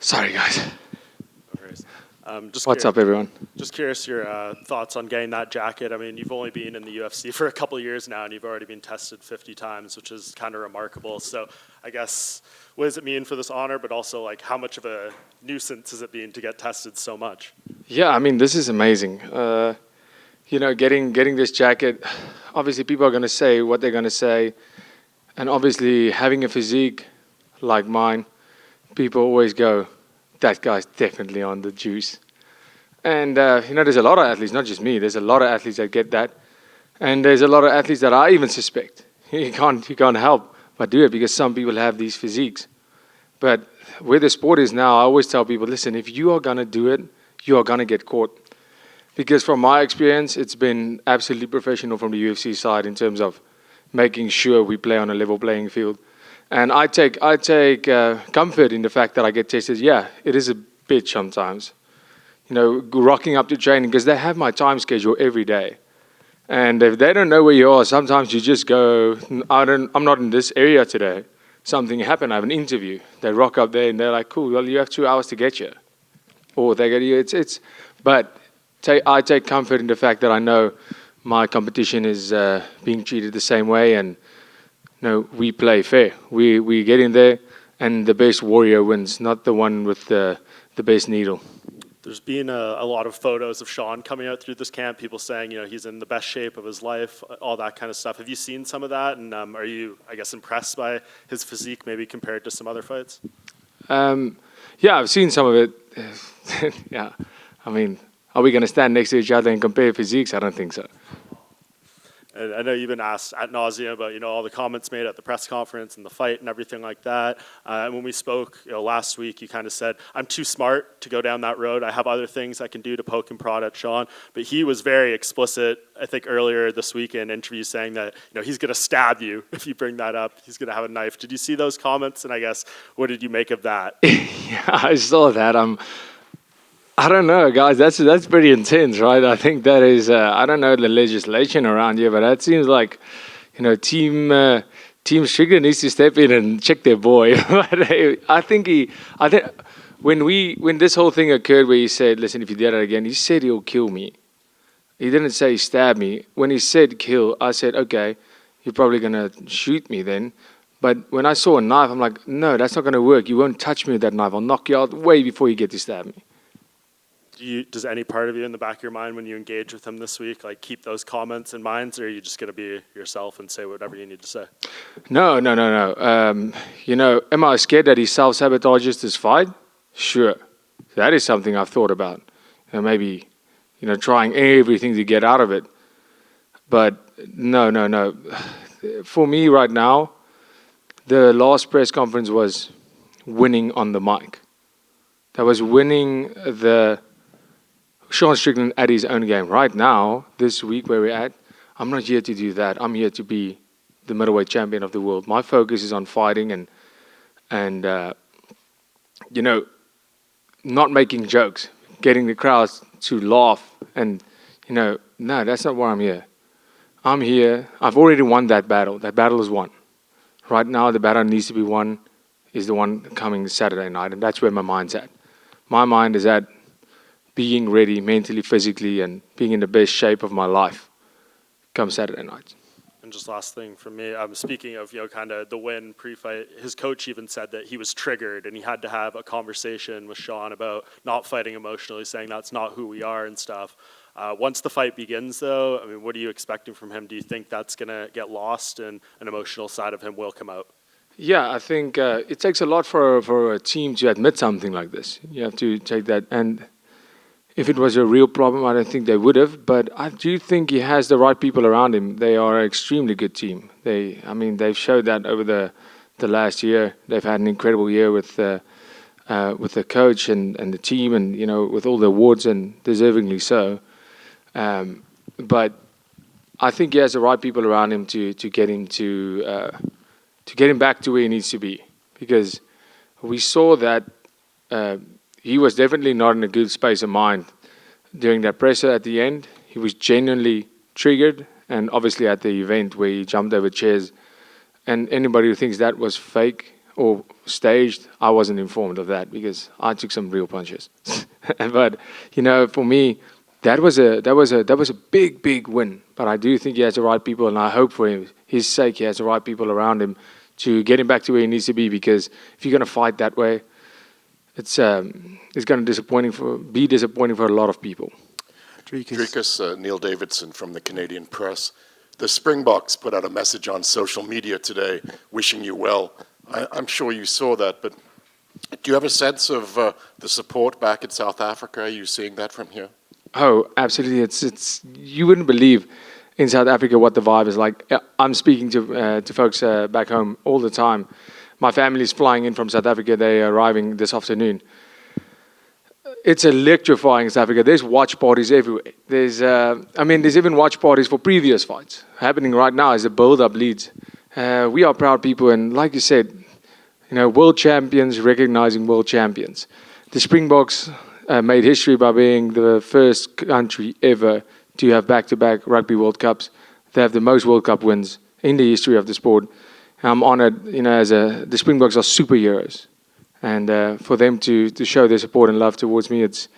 Sorry, guys. No worries. What's up, everyone? Just curious your thoughts on getting that jacket. I mean, you've only been in the UFC for a couple of years now, and you've already been tested 50 times, which is kind of remarkable. So I guess, what does it mean for this honor, but also, like, how much of a nuisance is it being to get tested so much? Yeah, I mean, this is amazing. Getting this jacket, obviously people are going to say what they're going to say. And obviously having a physique like mine, people always go, that guy's definitely on the juice. And, there's a lot of athletes, not just me, there's a lot of athletes that get that. And there's a lot of athletes that I even suspect. You can't help but do it because some people have these physiques. But where the sport is now, I always tell people, listen, if you are going to do it, you are going to get caught. Because from my experience, it's been absolutely professional from the UFC side in terms of making sure we play on a level playing field. And I take comfort in the fact that I get tested. Yeah, it is a bitch sometimes. Rocking up to training because they have my time schedule every day. And if they don't know where you are, sometimes you just go, I'm not in this area today. Something happened, I have an interview. They rock up there and they're like, cool, well, you have 2 hours to get here. Or they get you, but I take comfort in the fact that I know my competition is being treated the same way, and we play fair. We get in there, and the best warrior wins, not the one with the best needle. There's been a lot of photos of Sean coming out through this camp, people saying, he's in the best shape of his life, all that kind of stuff. Have you seen some of that? And are you, I guess, impressed by his physique maybe compared to some other fights? Yeah, I've seen some of it. Yeah, I mean, are we going to stand next to each other and compare physiques? I don't think so. And I know you've been asked ad nauseum about all the comments made at the press conference and the fight and everything like that. And when we spoke last week, you kind of said, I'm too smart to go down that road. I have other things I can do to poke and prod at Sean. But he was very explicit, I think earlier this week in an interview, saying that he's going to stab you if you bring that up. He's going to have a knife. Did you see those comments? And I guess, what did you make of that? Yeah, I saw that. I don't know, guys. That's pretty intense, right? I think that is. I don't know the legislation around here, but that seems like, Team Strickland needs to step in and check their boy. But I think when this whole thing occurred, where he said, "Listen, if you did it again," he said he'll kill me. He didn't say stab me. When he said kill, I said, okay, you're probably gonna shoot me then. But when I saw a knife, I'm like, no, that's not gonna work. You won't touch me with that knife. I'll knock you out way before you get to stab me. Does any part of you in the back of your mind when you engage with him this week, like, keep those comments in mind, or are you just going to be yourself and say whatever you need to say? No. Am I scared that he self-sabotages this fight? Sure. That is something I've thought about. Maybe, trying everything to get out of it. But no. For me right now, the last press conference was winning on the mic. That was winning Sean Strickland at his own game. Right now, this week where we're at, I'm not here to do that. I'm here to be the middleweight champion of the world. My focus is on fighting and not making jokes, getting the crowds to laugh. And, no, that's not why I'm here. I'm here. I've already won that battle. That battle is won. Right now, the battle needs to be won is the one coming Saturday night, and that's where my mind's at. My mind is at being ready mentally, physically, and being in the best shape of my life come Saturday night. And just last thing from me, speaking of, kind of the win pre-fight, his coach even said that he was triggered and he had to have a conversation with Sean about not fighting emotionally, saying that's not who we are and stuff. Once the fight begins, though, I mean, what are you expecting from him? Do you think that's going to get lost and an emotional side of him will come out? Yeah, I think it takes a lot for a team to admit something like this. You have to take that. And if it was a real problem, I don't think they would have. But I do think he has the right people around him. They are an extremely good team. They've showed that over the last year. They've had an incredible year with the coach and the team, and with all the awards, and deservingly so. But I think he has the right people around him to get him to get him back to where he needs to be, because we saw that he was definitely not in a good space of mind during that presser at the end. He was genuinely triggered, and obviously at the event where he jumped over chairs. And anybody who thinks that was fake or staged, I wasn't informed of that because I took some real punches. But for me, that was a big win. But I do think he has the right people, and I hope for his sake he has the right people around him to get him back to where he needs to be. Because if you're going to fight that way, it's going to be disappointing for a lot of people. Dricus, Neil Davidson from the Canadian Press. The Springboks put out a message on social media today wishing you well. I'm sure you saw that, but do you have a sense of the support back in South Africa? Are you seeing that from here? Oh, absolutely. It's you wouldn't believe in South Africa what the vibe is like. I'm speaking to folks back home all the time. My family's flying in from South Africa. They're arriving this afternoon. It's electrifying in South Africa. There's watch parties everywhere. There's even watch parties for previous fights happening right now as the build-up leads. We are proud people, and like you said, world champions recognizing world champions. The Springboks made history by being the first country ever to have back-to-back Rugby World Cups. They have the most World Cup wins in the history of the sport. I'm honored, the Springboks are superheroes. And for them to show their support and love towards me, it's,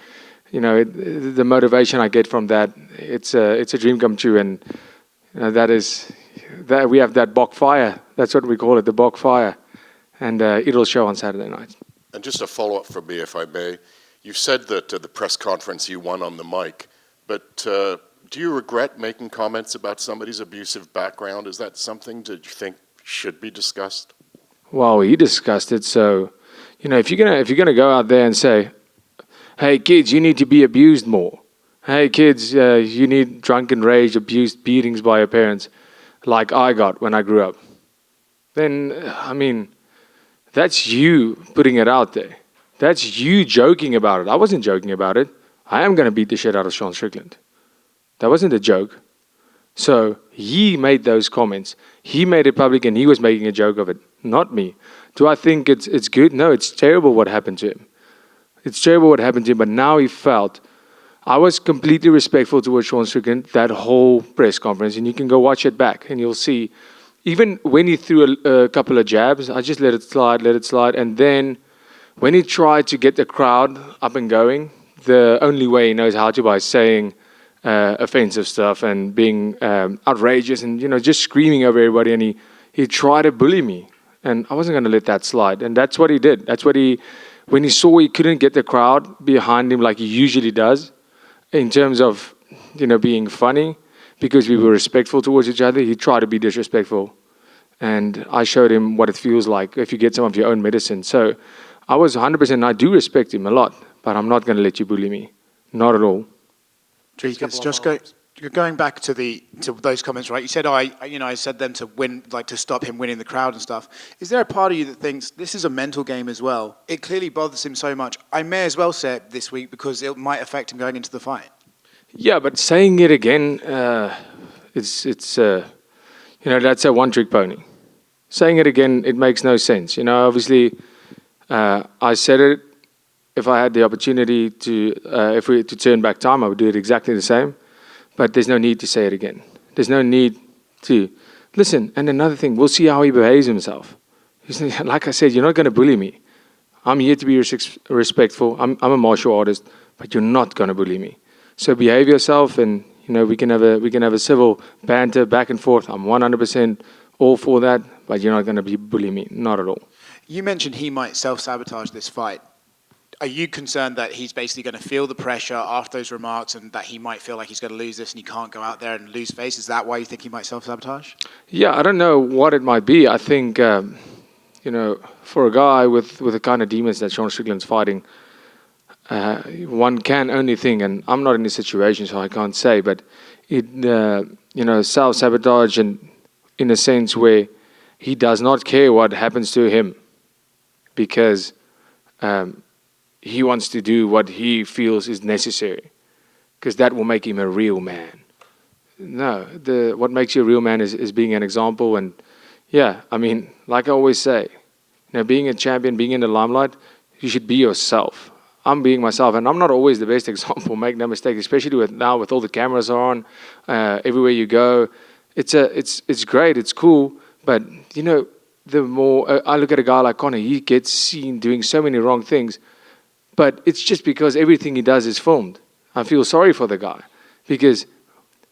the motivation I get from that, it's a dream come true. And that we have that Bok fire. That's what we call it, the Bok fire. And it'll show on Saturday night. And just a follow-up from me, if I may. You said that at the press conference you won on the mic, but do you regret making comments about somebody's abusive background? Is that something that you think should be discussed? Well, he discussed it, so... if you're gonna go out there and say, "Hey kids, you need to be abused more. Hey kids, you need drunken rage, abused beatings by your parents, like I got when I grew up," then that's you putting it out there. That's you joking about it. I wasn't joking about it. I am gonna beat the shit out of Sean Strickland. That wasn't a joke. So he made those comments. He made it public, and he was making a joke of it, not me. Do I think it's good? No, it's terrible what happened to him. It's terrible what happened to him, but now he felt... I was completely respectful towards Sean Strickland that whole press conference, and you can go watch it back, and you'll see. Even when he threw a couple of jabs, I just let it slide, and then when he tried to get the crowd up and going, the only way he knows how to by saying offensive stuff and being outrageous and just screaming over everybody, and he tried to bully me. And I wasn't going to let that slide. And that's what he did. When he saw he couldn't get the crowd behind him like he usually does, in terms of, being funny, because we were respectful towards each other, he tried to be disrespectful. And I showed him what it feels like if you get some of your own medicine. So I was 100%, I do respect him a lot, but I'm not going to let you bully me. Not at all. Dricus, going back to those comments, right? You said I said them to win, like to stop him winning the crowd and stuff. Is there a part of you that thinks this is a mental game as well? It clearly bothers him so much. I may as well say it this week because it might affect him going into the fight. Yeah, but saying it again, it's that's a one-trick pony. Saying it again, it makes no sense. Obviously, I said it. If I had the opportunity to turn back time, I would do it exactly the same. But there's no need to say it again. There's no need to listen. And another thing, we'll see how he behaves himself. Like I said, you're not going to bully me. I'm here to be respectful. I'm a martial artist, but you're not going to bully me. So behave yourself, and we can have a civil banter back and forth. I'm 100% all for that, but you're not going to bully me, not at all. You mentioned he might self-sabotage this fight. Are you concerned that he's basically going to feel the pressure after those remarks and that he might feel like he's going to lose this and he can't go out there and lose face? Is that why you think he might self-sabotage? Yeah, I don't know what it might be. I think, for a guy with the kind of demons that Sean Strickland's fighting, one can only think, and I'm not in this situation, so I can't say, but self-sabotage in a sense where he does not care what happens to him because... he wants to do what he feels is necessary because that will make him a real man. No, what makes you a real man is being an example. And like I always say, being a champion, being in the limelight, you should be yourself. I'm being myself, and I'm not always the best example, make no mistake, especially with all the cameras on, everywhere you go. It's great, it's cool, but the more I look at a guy like Conor, he gets seen doing so many wrong things, but it's just because everything he does is filmed. I feel sorry for the guy because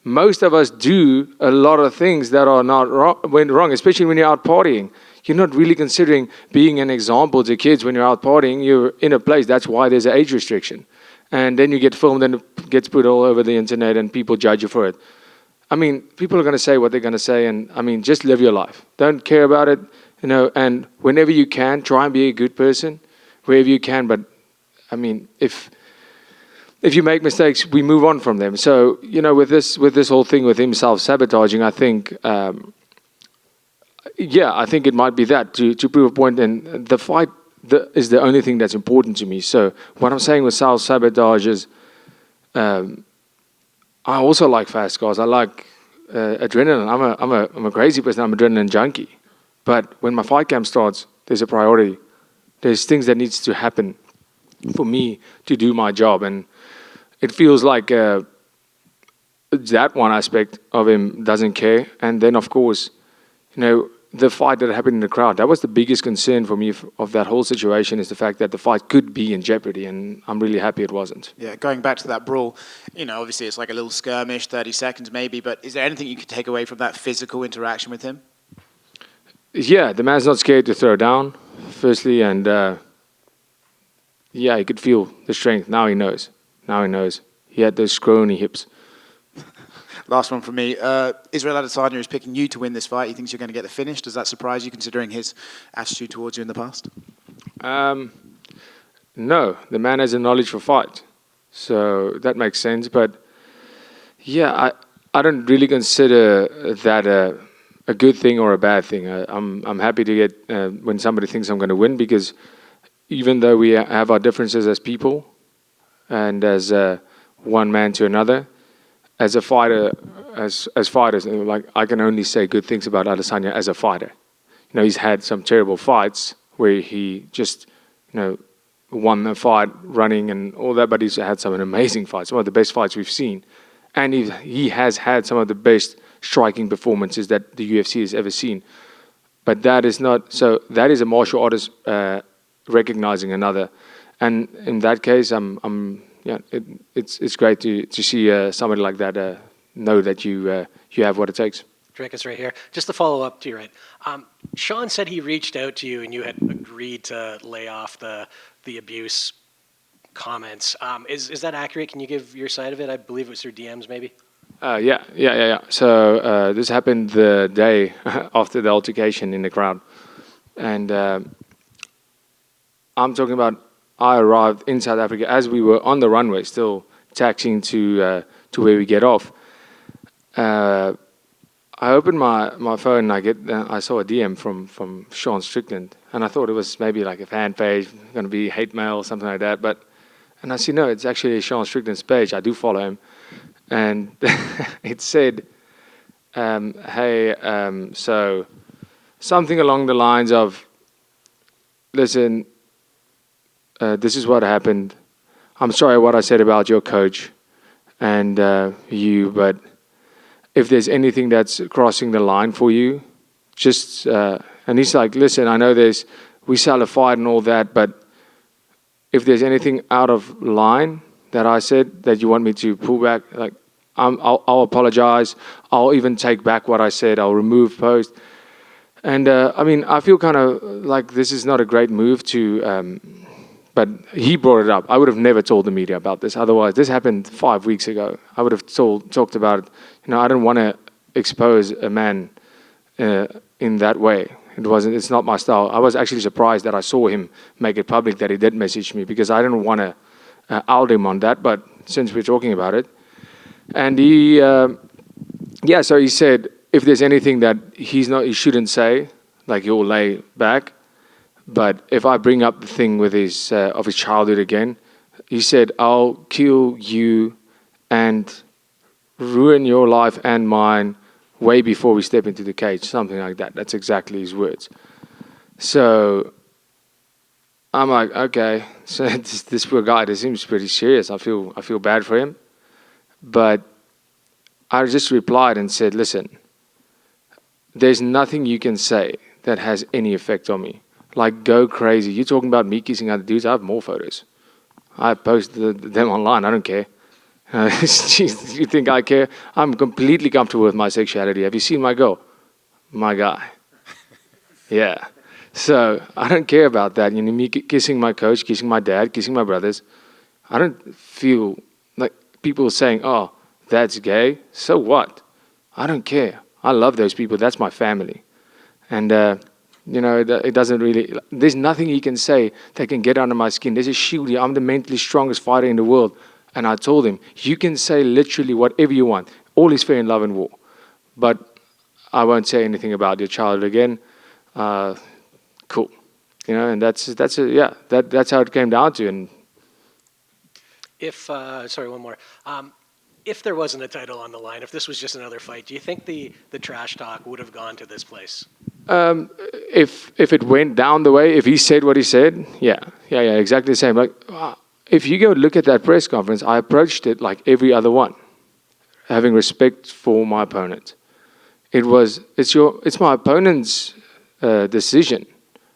most of us do a lot of things that are not went wrong, especially when you're out partying. You're not really considering being an example to kids when you're out partying. You're in a place. That's why there's an age restriction. And then you get filmed and it gets put all over the internet and people judge you for it. I mean, people are going to say what they're going to say. And I mean, just live your life. Don't care about it, and whenever you can, try and be a good person wherever you can. But I mean, if you make mistakes, we move on from them. So, with this whole thing with him self-sabotaging, I think, I think it might be that to prove a point. And the fight is the only thing that's important to me. So what I'm saying with self-sabotage is, I also like fast cars. I like adrenaline. I'm a crazy person. I'm an adrenaline junkie. But when my fight camp starts, there's a priority. There's things that needs to happen for me to do my job, and it feels like that one aspect of him doesn't care. And then, of course, the fight that happened in the crowd, that was the biggest concern for me of that whole situation, is the fact that the fight could be in jeopardy, and I'm really happy it wasn't. Yeah, going back to that brawl, obviously it's like a little skirmish, 30 seconds maybe, but is there anything you could take away from that physical interaction with him? Yeah, the man's not scared to throw down, firstly, and he could feel the strength. Now he knows. He had those scrawny hips. Last one from me. Israel Adesanya is picking you to win this fight. He thinks you're going to get the finish. Does that surprise you, considering his attitude towards you in the past? No, the man has a knowledge for fight, so that makes sense. But yeah, I don't really consider that a good thing or a bad thing. I'm happy to get when somebody thinks I'm going to win, because even though we have our differences as people and as one man to another, as a fighter, as fighters, like, I can only say good things about Adesanya as a fighter. He's had some terrible fights where he just, won the fight running and all that, but he's had some amazing fights, some of the best fights we've seen. And he has had some of the best striking performances that the UFC has ever seen. But that is not, so that is a martial artist recognizing another. And in that case, it's great to see somebody like that know that you have what it takes. Dricus right here. Just to follow up to you, right? Sean said he reached out to you and you had agreed to lay off the abuse comments. Is that accurate? Can you give your side of it? I believe it was through DMs, maybe. Yeah. So this happened the day after the altercation in the crowd, and I'm talking about, I arrived in South Africa as we were on the runway, still taxiing to where we get off. I opened my phone and I saw a DM from Sean Strickland, and I thought it was maybe like a fan page, going to be hate mail or something like that. And I see, no, it's actually Sean Strickland's page. I do follow him, and it said, so something along the lines of, listen, this is what happened. I'm sorry what I said about your coach and you, but if there's anything that's crossing the line for you, just, and he's like, listen, I know we sell a fight and all that, but if there's anything out of line that I said that you want me to pull back, like, I'll apologize. I'll even take back what I said. I'll remove post. And I feel kind of like this is not a great move to, but he brought it up. I would have never told the media about this. Otherwise, this happened 5 weeks ago. I would have talked about it. I don't want to expose a man in that way. It's not my style. I was actually surprised that I saw him make it public that he did message me, because I didn't want to out him on that. But since we're talking about it, and so he said, if there's anything that he shouldn't say, like, he'll lay back. But if I bring up the thing with his childhood again, he said, I'll kill you and ruin your life and mine way before we step into the cage, something like that. That's exactly his words. So I'm like, okay, so this poor guy, this seems pretty serious. I feel bad for him. But I just replied and said, listen, there's nothing you can say that has any effect on me. Like, go crazy. You're talking about me kissing other dudes? I have more photos. I post them online. I don't care. Jeez, you think I care? I'm completely comfortable with my sexuality. Have you seen my girl? My guy. Yeah. So I don't care about that. You know, me kissing my coach, kissing my dad, kissing my brothers. I don't feel like people saying, oh, that's gay. So what? I don't care. I love those people. That's my family. And, you know, it doesn't really, there's nothing he can say that can get under my skin. There's a shield here. I'm the mentally strongest fighter in the world. And I told him, you can say literally whatever you want. All is fair in love and war. But I won't say anything about your child again. Cool. You know, and that's how it came down to. And If, sorry, one more. If there wasn't a title on the line, if this was just another fight, do you think the trash talk would have gone to this place? If it went down the way, if he said what he said, yeah, exactly the same. Like, if you go look at that press conference, I approached it like every other one, having respect for my opponent. It's my opponent's decision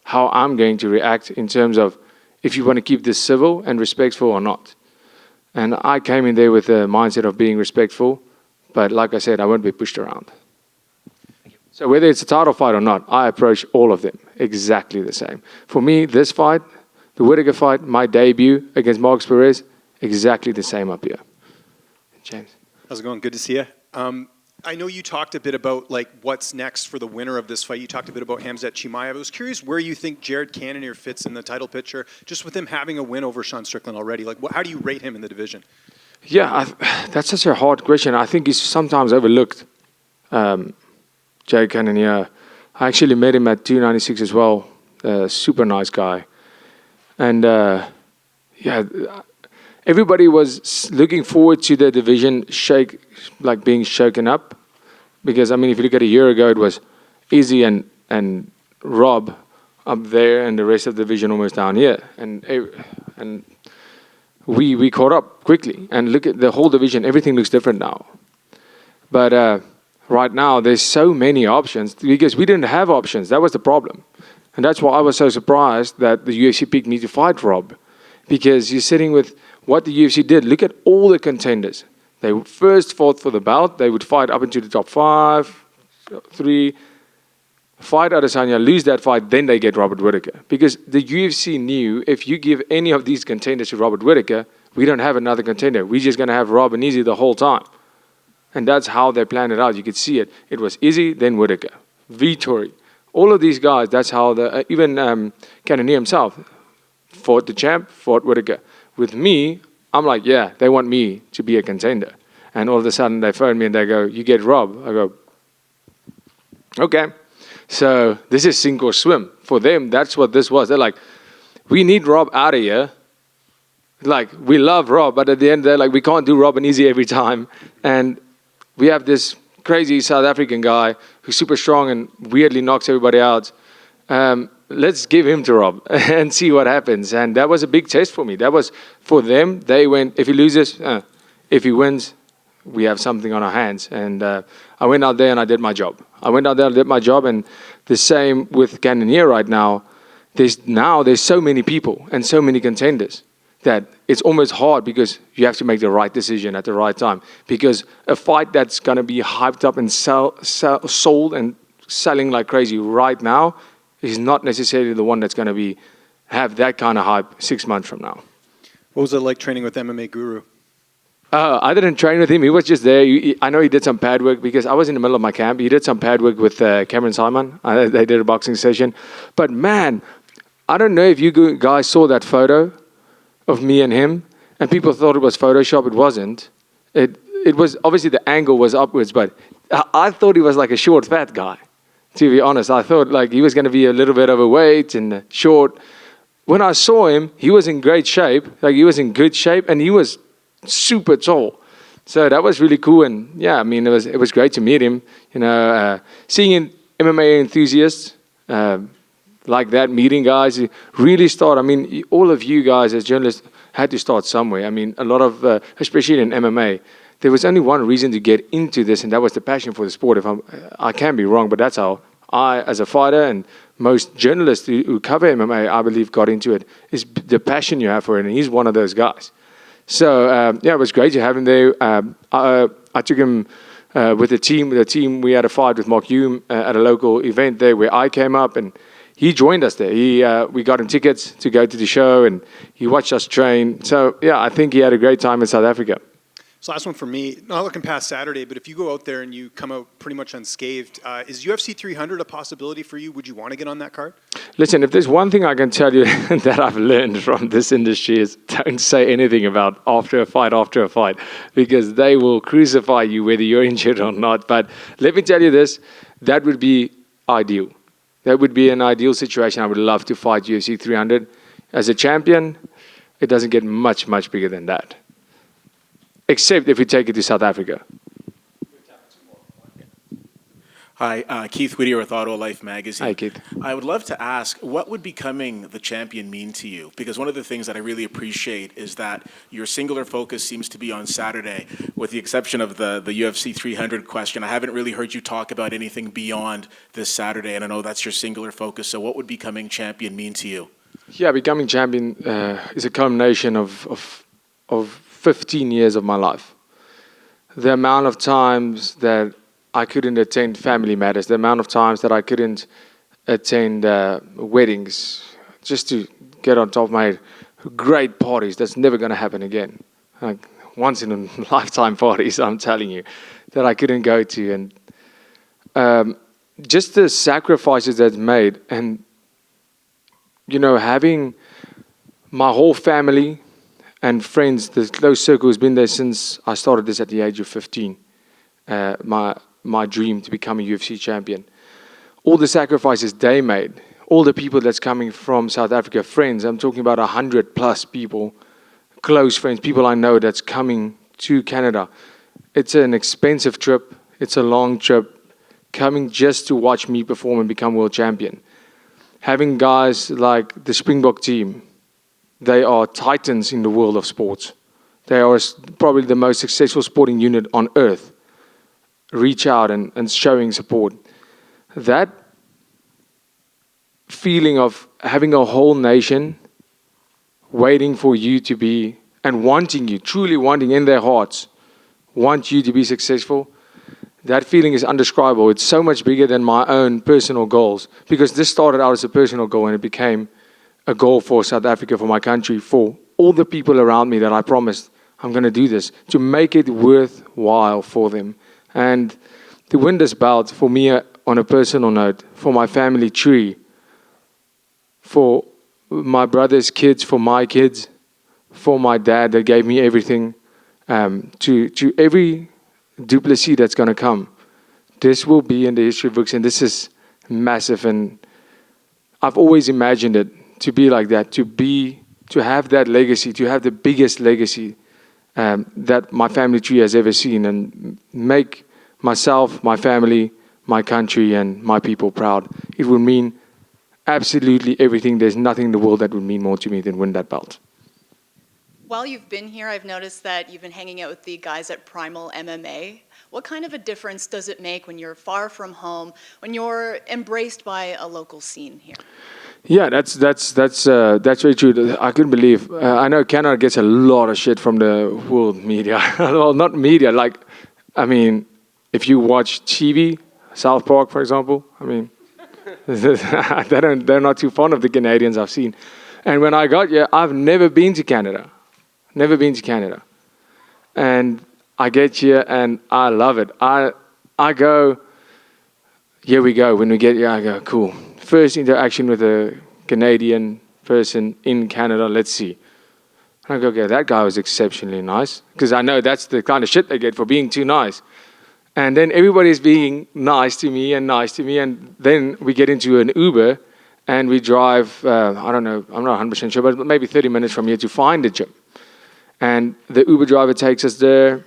how I'm going to react in terms of if you want to keep this civil and respectful or not. And I came in there with the mindset of being respectful, but like I said, I won't be pushed around. So whether it's a title fight or not, I approach all of them exactly the same. For me, this fight, the Whittaker fight, my debut against Marcus Perez, exactly the same up here. James. How's it going? Good to see you. I know you talked a bit about like what's next for the winner of this fight. You talked a bit about Khamzat Chimaev. I was curious where you think Jared Cannonier fits in the title picture, just with him having a win over Sean Strickland already. Like, how do you rate him in the division? Yeah, that's such a hard question. I think he's sometimes overlooked. Jared Cannonier. I actually met him at 296 as well. Super nice guy. And everybody was looking forward to the division being shaken up. Because, I mean, if you look at a year ago, it was Izzy and Rob up there and the rest of the division almost down here. And we caught up quickly. And look at the whole division. Everything looks different now. But right now, there's so many options because we didn't have options. That was the problem. And that's why I was so surprised that the UFC picked me to fight Rob. Because you're sitting with what the UFC did. Look at all the contenders. They first fought for the belt. They would fight up into the top 5, 3, fight Adesanya, lose that fight, then they get Robert Whittaker. Because the UFC knew if you give any of these contenders to Robert Whittaker, we don't have another contender. We're just going to have Rob and Izzy the whole time. And that's how they planned it out. You could see it. It was Izzy, then Whittaker. Vittori. All of these guys, that's how even Cannonier himself fought the champ, fought Whittaker. With me, I'm like, yeah, they want me to be a contender. And all of a sudden they phone me and they go, you get Rob. I go, okay. So this is sink or swim. For them, that's what this was. They're like, we need Rob out of here. Like, we love Rob, but at the end, they're like, we can't do Rob and Izzy every time. And we have this crazy South African guy who's super strong and weirdly knocks everybody out. Let's give him to Rob and see what happens. And that was a big test for me. That was for them. They went, if he loses, if he wins, we have something on our hands. And I went out there and I did my job. And the same with Cannonier right now. There's so many people and so many contenders that it's almost hard because you have to make the right decision at the right time. Because a fight that's going to be hyped up and sold and selling like crazy right now is not necessarily the one that's going to have that kind of hype 6 months from now. What was it like training with MMA Guru? I didn't train with him. He was just there. I know he did some pad work because I was in the middle of my camp. He did some pad work with Cameron Simon. They did a boxing session. But man, I don't know if you guys saw that photo of me and him, and people thought it was Photoshop. It wasn't. It was, obviously the angle was upwards, but I thought he was like a short, fat guy. To be honest, I thought like he was going to be a little bit overweight and short. When I saw him, he was in great shape. Like, he was in good shape, and he was super tall. So that was really cool. And yeah, I mean, it was great to meet him. You know, seeing MMA enthusiasts like that, meeting guys who really start. I mean, all of you guys as journalists had to start somewhere. I mean, a lot of, especially in MMA, there was only one reason to get into this, and that was the passion for the sport. I can be wrong, but that's how I, as a fighter, and most journalists who cover MMA, I believe, got into it, is the passion you have for it, and he's one of those guys. So, it was great to have him there. I took him with the team. The team, we had a fight with Mark Hume at a local event there where I came up, and he joined us there. We got him tickets to go to the show, and he watched us train. So, I think he had a great time in South Africa. So last one for me, not looking past Saturday, but if you go out there and you come out pretty much unscathed, is UFC 300 a possibility for you? Would you want to get on that card? Listen, if there's one thing I can tell you that I've learned from this industry is don't say anything about after a fight, because they will crucify you whether you're injured or not. But let me tell you this, that would be ideal. That would be an ideal situation. I would love to fight UFC 300. As a champion, it doesn't get much, much bigger than that. Except if we take it to South Africa. Hi, Keith Whittier with Auto Life Magazine. Hi, Keith. I would love to ask, what would becoming the champion mean to you? Because one of the things that I really appreciate is that your singular focus seems to be on Saturday, with the exception of the UFC 300 question. I haven't really heard you talk about anything beyond this Saturday, and I know that's your singular focus. So what would becoming champion mean to you? Yeah, becoming champion is a culmination of 15 years of my life. The amount of times that I couldn't attend family matters, the amount of times that I couldn't attend weddings, just to get on top of my head, great parties, that's never going to happen again. Like once in a lifetime parties, I'm telling you, that I couldn't go to. And just the sacrifices that's made, and, having my whole family and friends, the close circle has been there since I started this at the age of 15. My dream to become a UFC champion. All the sacrifices they made, all the people that's coming from South Africa, friends, I'm talking about 100+ people, close friends, people I know that's coming to Canada. It's an expensive trip. It's a long trip. Coming just to watch me perform and become world champion. Having guys like the Springbok team, they are titans in the world of sports. They are probably the most successful sporting unit on earth. Reach out and showing support. That feeling of having a whole nation waiting for you to be, and wanting you, truly wanting in their hearts, want you to be successful, that feeling is undescribable. It's so much bigger than my own personal goals, because this started out as a personal goal and it became a goal for South Africa, for my country, for all the people around me that I promised I'm going to do this, to make it worthwhile for them. And to win this belt, for me, on a personal note, for my family tree, for my brother's kids, for my kids, for my dad that gave me everything, to every Du Plessis that's going to come. This will be in the history books, and this is massive. And I've always imagined it to be like that, to have that legacy, to have the biggest legacy that my family tree has ever seen, and make myself, my family, my country, and my people proud. It would mean absolutely everything. There's nothing in the world that would mean more to me than win that belt. While you've been here, I've noticed that you've been hanging out with the guys at Primal MMA. What kind of a difference does it make when you're far from home, when you're embraced by a local scene here? Yeah, that's very true. I couldn't believe. I know Canada gets a lot of shit from the world media. Well, not media. If you watch TV, South Park, for example, they're not too fond of the Canadians I've seen. And when I got here, I've never been to Canada. Never been to Canada. And I get here and I love it. I go, here we go. When we get here, I go, cool. First interaction with a Canadian person in Canada, let's see. And I go, okay, that guy was exceptionally nice. Because I know that's the kind of shit they get for being too nice. And then everybody's being nice to me. And then we get into an Uber and we drive, I don't know, I'm not 100% sure, but maybe 30 minutes from here to find the gym. And the Uber driver takes us there.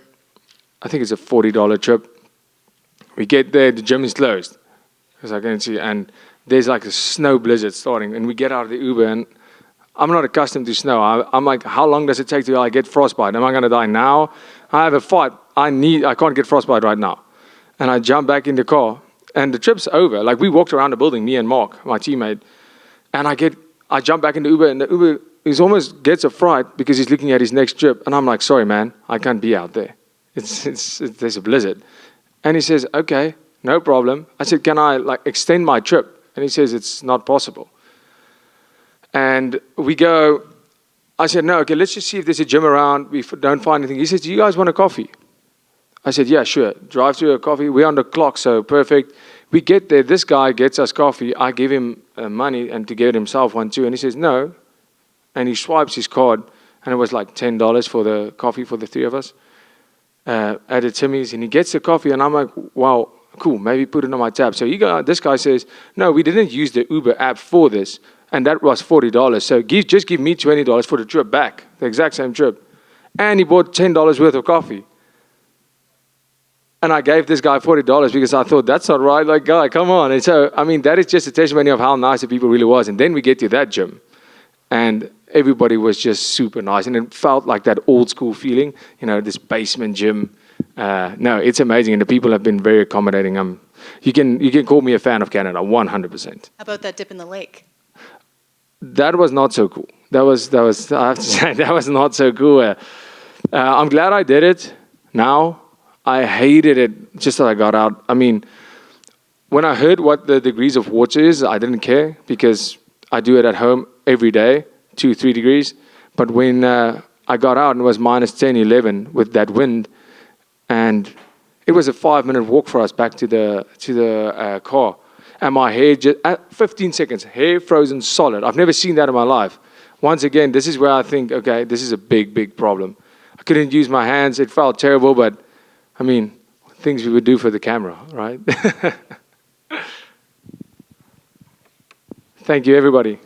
I think it's a $40 trip. We get there, the gym is closed, as I can see, and there's like a snow blizzard starting. And we get out of the Uber, and I'm not accustomed to snow. I'm like, how long does it take till I get frostbite? Am I going to die now? I have a fight. I can't get frostbite right now. And I jump back in the car, and the trip's over. Like, we walked around the building, me and Mark, my teammate, and I jump back into Uber, and the Uber, he almost gets a fright because he's looking at his next trip, and I'm like, sorry, man, I can't be out there. There's a blizzard. And he says, okay, no problem. I said, can I like extend my trip? And he says, it's not possible. And we go, I said, no, okay, let's just see if there's a gym around. We don't find anything. He says, do you guys want a coffee? I said, yeah, sure. Drive through a coffee. We're on the clock, so perfect. We get there. This guy gets us coffee. I give him money and to get himself one too. And he says, no. And he swipes his card. And it was like $10 for the coffee for the three of us at a Timmy's. And he gets the coffee. And I'm like, wow, cool. Maybe put it on my tab. So this guy says, no, we didn't use the Uber app for this. And that was $40. So just give me $20 for the trip back, the exact same trip. And he bought $10 worth of coffee. And I gave this guy $40 because I thought, that's not right. Like, guy, come on. And so, I mean, that is just a testimony of how nice the people really was. And then we get to that gym. And everybody was just super nice. And it felt like that old school feeling, this basement gym. No, it's amazing. And the people have been very accommodating. You can call me a fan of Canada, 100%. How about that dip in the lake? That was not so cool. That was I have to say, that was not so cool. I'm glad I did it now. I hated it just that I got out. I mean, when I heard what the degrees of water is, I didn't care because I do it at home every day, 2-3 degrees. But when I got out and it was minus 10, 11 with that wind, and it was a 5-minute walk for us back to the car. And my hair, just at 15 seconds, hair frozen solid. I've never seen that in my life. Once again, this is where I think, okay, this is a big, big problem. I couldn't use my hands. It felt terrible, but, I mean, things we would do for the camera, right? Thank you, everybody.